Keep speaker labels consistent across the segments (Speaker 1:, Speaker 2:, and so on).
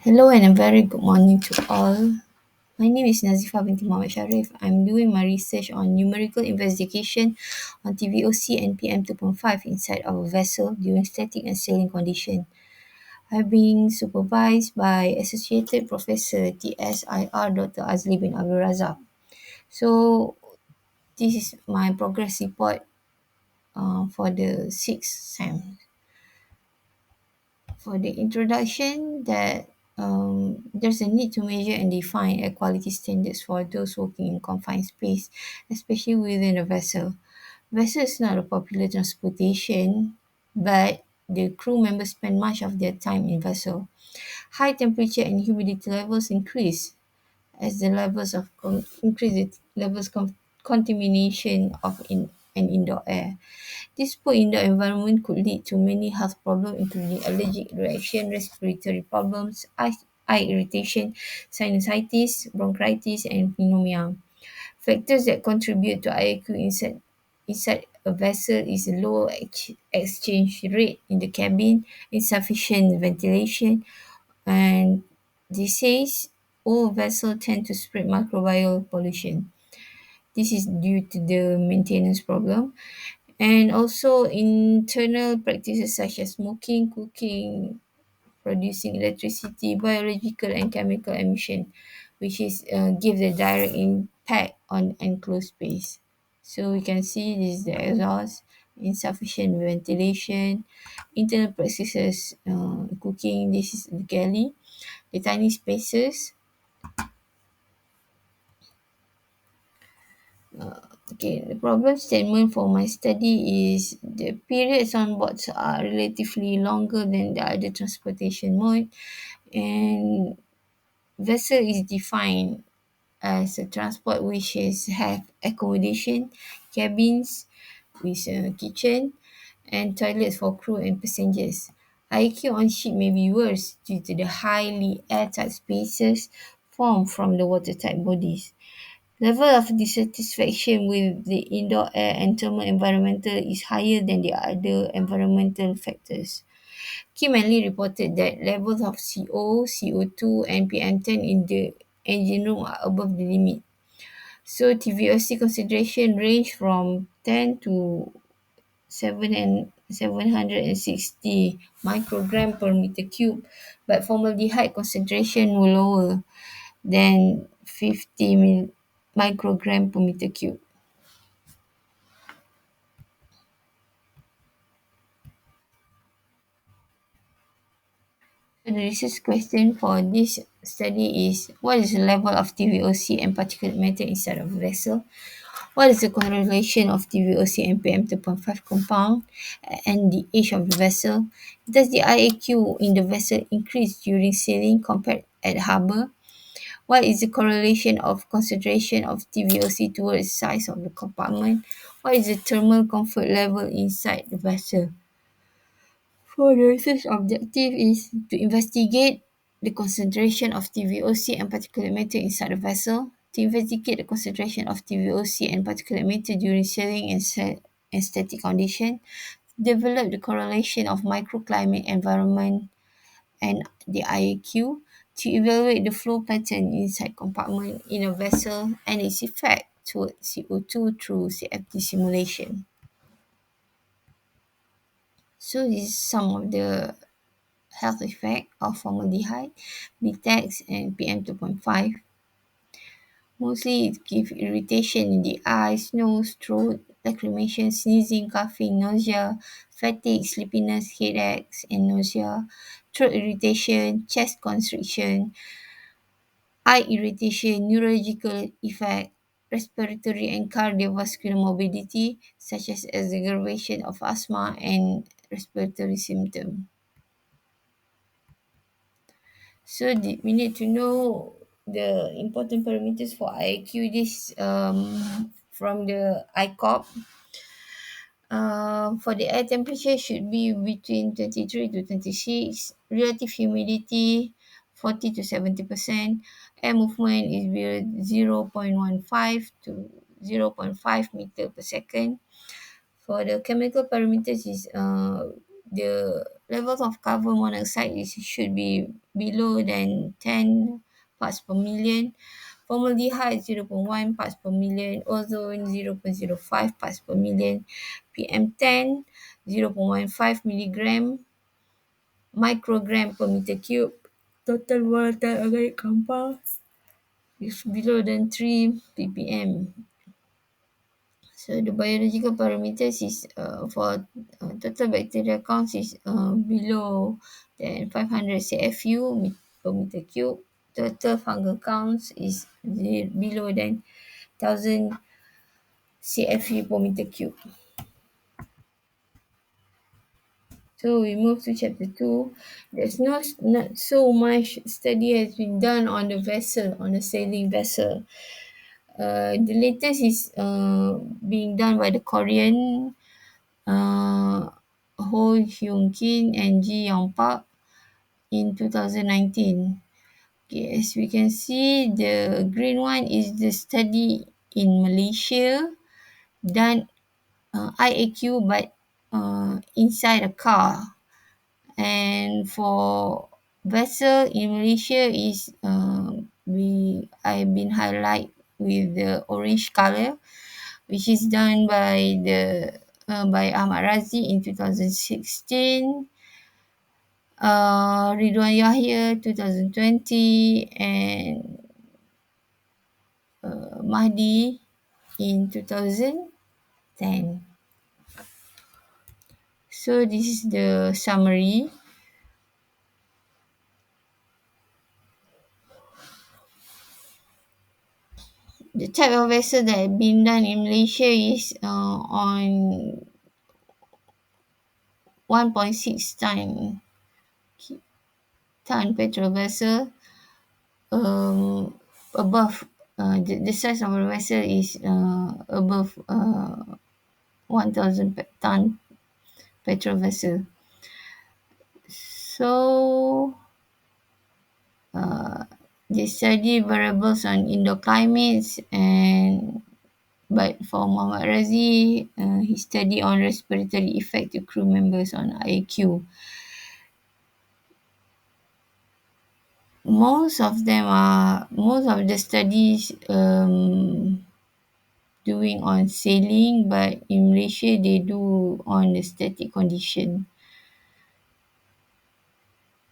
Speaker 1: Hello and a very good morning to all. My name is Nazifa binti Muhammad Sharif. I'm doing my research on numerical investigation on TVOC and PM2.5 inside our vessel during static and sailing condition. I've been supervised by Associated Professor TSIR Dr. Azli bin Abdul Razak. So this is my progress report for the sixth sem. For the introduction, that there's a need to measure and define air quality standards for those working in confined space, especially within a vessel. Vessel is not a popular transportation, but the crew members spend much of their time in vessel. High temperature and humidity levels increase as the levels of increase the levels of contamination of an indoor air. This poor indoor environment could lead to many health problems, including allergic reaction, respiratory problems, eye irritation, sinusitis, bronchitis, and pneumonia. Factors that contribute to IAQ inside a vessel is a low exchange rate in the cabin, insufficient ventilation, and disease. All vessels tend to spread microbial pollution. This is due to the maintenance problem and also internal practices such as smoking, cooking, producing electricity, biological and chemical emission, which is give the direct impact on enclosed space. So we can see this is the exhaust, insufficient ventilation, internal practices, cooking. This is the galley, the tiny spaces. Okay, the problem statement for my study is the periods on boards are relatively longer than the other transportation mode, and vessel is defined as a transport which is have accommodation, cabins with a kitchen, and toilets for crew and passengers. IQ on ship may be worse due to the highly airtight spaces formed from the watertight bodies. Level of dissatisfaction with the indoor air and thermal environmental is higher than the other environmental factors. Kim and Lee reported that levels of CO, CO2, and PM10 in the engine room are above the limit. So TVOC consideration range from 10 to 760 microgram per meter cube, but formaldehyde concentration were lower than 50 microgram per meter cube. So the research question for this study is, what is the level of TVOC and particulate matter inside of a vessel? What is the correlation of TVOC and PM2.5 compound and the age of the vessel? Does the IAQ in the vessel increase during sailing compared at harbour? What is the correlation of concentration of TVOC towards size of the compartment? What is the thermal comfort level inside the vessel? For the research objective is to investigate the concentration of TVOC and particulate matter inside the vessel, to investigate the concentration of TVOC and particulate matter during sailing and static condition, develop the correlation of microclimate environment and the IAQ, to evaluate the flow pattern inside compartment in a vessel and its effect towards CO2 through CFD simulation. So this is some of the health effect of formaldehyde, BTEX, and PM2.5. Mostly it gives irritation in the eyes, nose, throat, lacrimation, sneezing, coughing, nausea, fatigue, sleepiness, headaches, and nausea, throat irritation, chest constriction, eye irritation, neurological effect, respiratory and cardiovascular morbidity, such as exacerbation of asthma and respiratory symptoms. So we need to know the important parameters for IQ. This from the ICOP. For the air temperature should be between 23 to 26. Relative humidity 40 to 70%. Air movement is below 0.15 to 0.5 meter per second. For the chemical parameters is the levels of carbon monoxide should be below than 10 parts per million, formaldehyde zero point 0.1 parts per million, ozone 0.05 parts per million, PM10 0.15 milligram microgram per meter cube. Total volatile organic compound is below than 3 ppm. So the biological parameters is for total bacteria counts is below than 500 CFU per meter cube. Total fungal counts is below than 1000 CFU per meter cube. So we move to chapter 2. There's not so much study has been done on the vessel, on the sailing vessel. The latest is being done by the Korean uh, Ho Hyun Kin and Ji Yong Park in 2019. Okay, as we can see, the green one is the study in Malaysia done IAQ but inside a car. And for vessel in Malaysia is I've been highlight with the orange color, which is done by Ahmad Razi in 2016, Ridwan Yahya 2020, and Mahdi in 2010. So this is the summary. The type of vessel that have been done in Malaysia is on 1.6 ton petrol vessel. Above the size of the vessel is above 1,000 ton petrol vessel. So they study variables on indoor climates, and but for Muhammad Razi, he studied on respiratory effect to crew members on IQ. Most of the studies doing on sailing, but in Malaysia they do on the static condition.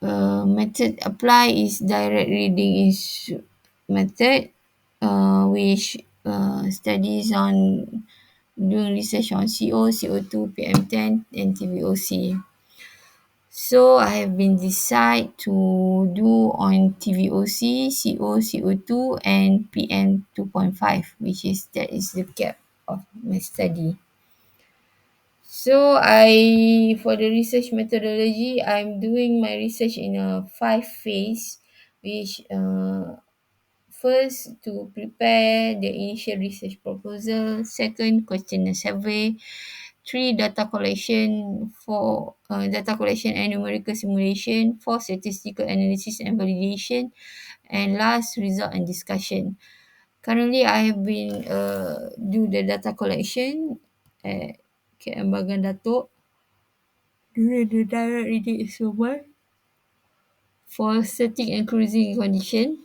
Speaker 1: Method apply is direct reading is method, which studies on doing research on CO, CO2, PM10, and TVOC. So I have been decide to do on TVOC, CO, CO2, and PM 2.5, that is the gap of my study. So for the research methodology, I'm doing my research in a 5 phase, which first to prepare the initial research proposal, second questionnaire survey, 3 data collection, 4 data collection and numerical simulation, 4 statistical analysis and validation, and last result and discussion. Currently, I have been do the data collection at KM Bagan Datuk during the direct reading instrument for static and cruising condition.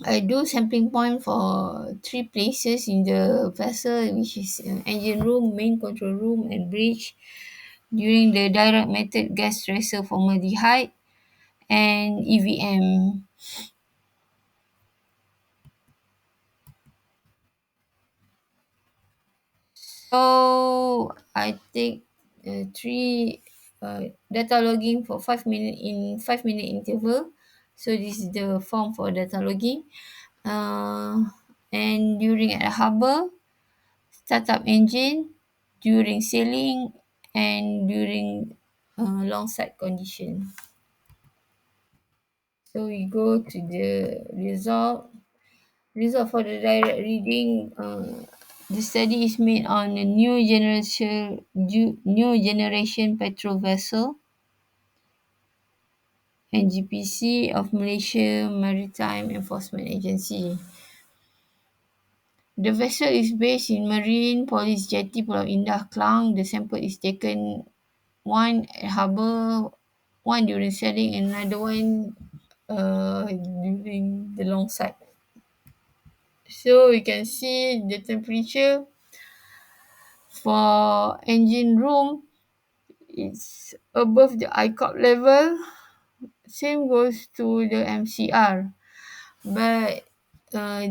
Speaker 1: I do sampling point for 3 places in the vessel, which is engine room, main control room, and bridge during the direct method gas tracer formaldehyde and EVM. So I take 3 data logging for 5 minute in 5 minute interval. So this is the form for data logging. And during at the harbor, startup engine, during sailing, and during long side condition. So we go to the result. Result for the direct reading. The study is made on a new generation petrol vessel, NGPC of Malaysia Maritime Enforcement Agency. The vessel is based in Marine Police Jetty, Pulau Indah, Klang. The sample is taken one at harbour, one during sailing, and another one during the long side. So you can see the temperature for engine room is above the ICOP level. Same goes to the MCR, but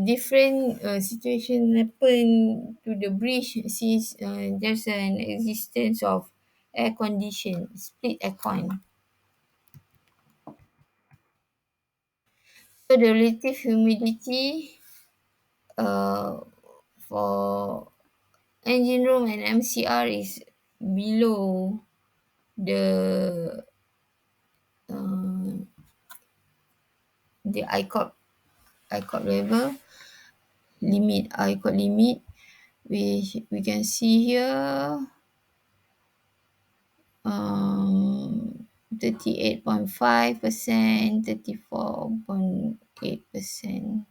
Speaker 1: different situation happen to the bridge since there's an existence of air condition, split aircon. So the relative humidity uh, for engine room and MCR is below the uh, the ICOP level limit, which we can see here, 38.5%, 34.8%.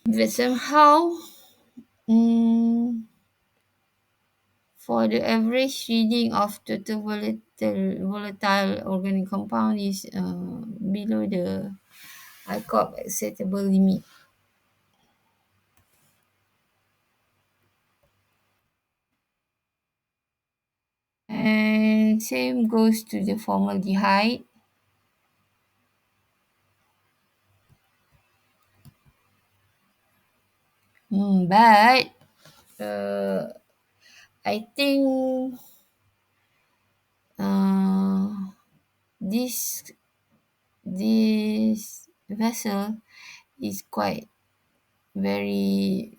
Speaker 1: But somehow, mm, for the average reading of total volatile organic compound is below the ICOP acceptable limit. And same goes to the formaldehyde. But uh, I think uh, this this vessel is quite very,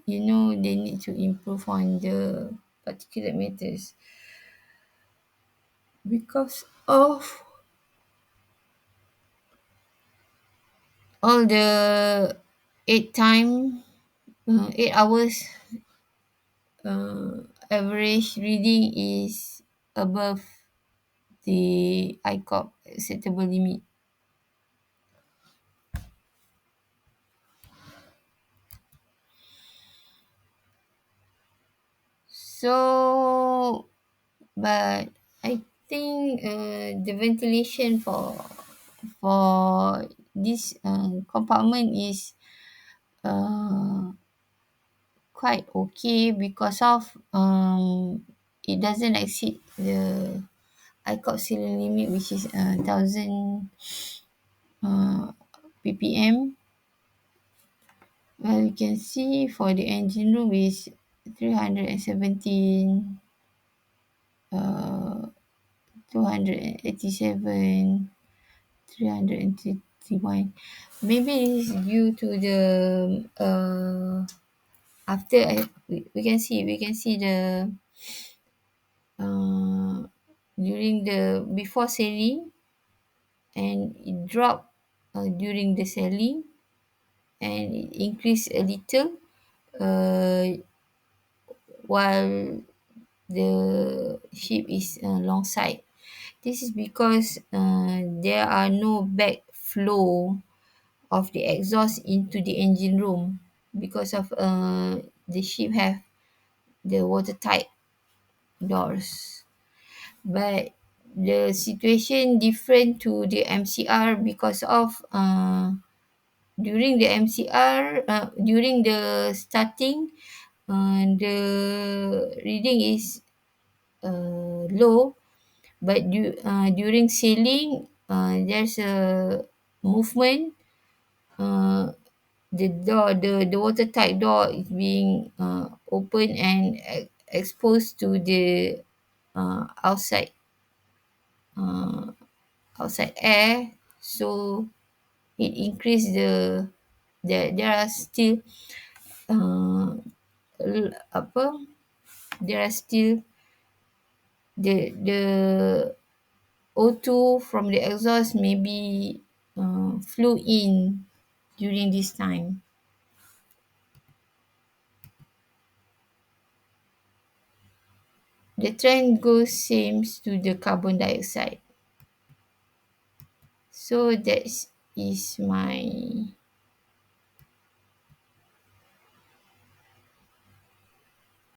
Speaker 1: they need to improve on the particulate matters because of all the 8 hours average reading is above the ICOP acceptable limit. So, but I think the ventilation for this compartment is uh, quite okay because of it doesn't exceed the ICOP ceiling limit, which is 1000 uh, ppm. Well, you can see for the engine room is 317, 287, 331. Maybe this is due to the after we can see the uh, during the before sailing, and it dropped during the sailing, and it increased a little uh, while the ship is long side. This is because there are no backflow of the exhaust into the engine room because of the ship have the watertight doors. But the situation different to the MCR because of during the MCR, during the starting, the reading is low, but during sailing, there's a movement. Uh, the watertight door is being open and exposed to the outside uh, outside air, so it increase there are still uh, apa there are still the O2 from the exhaust maybe flew in during this time. The trend goes same to the carbon dioxide. So that is my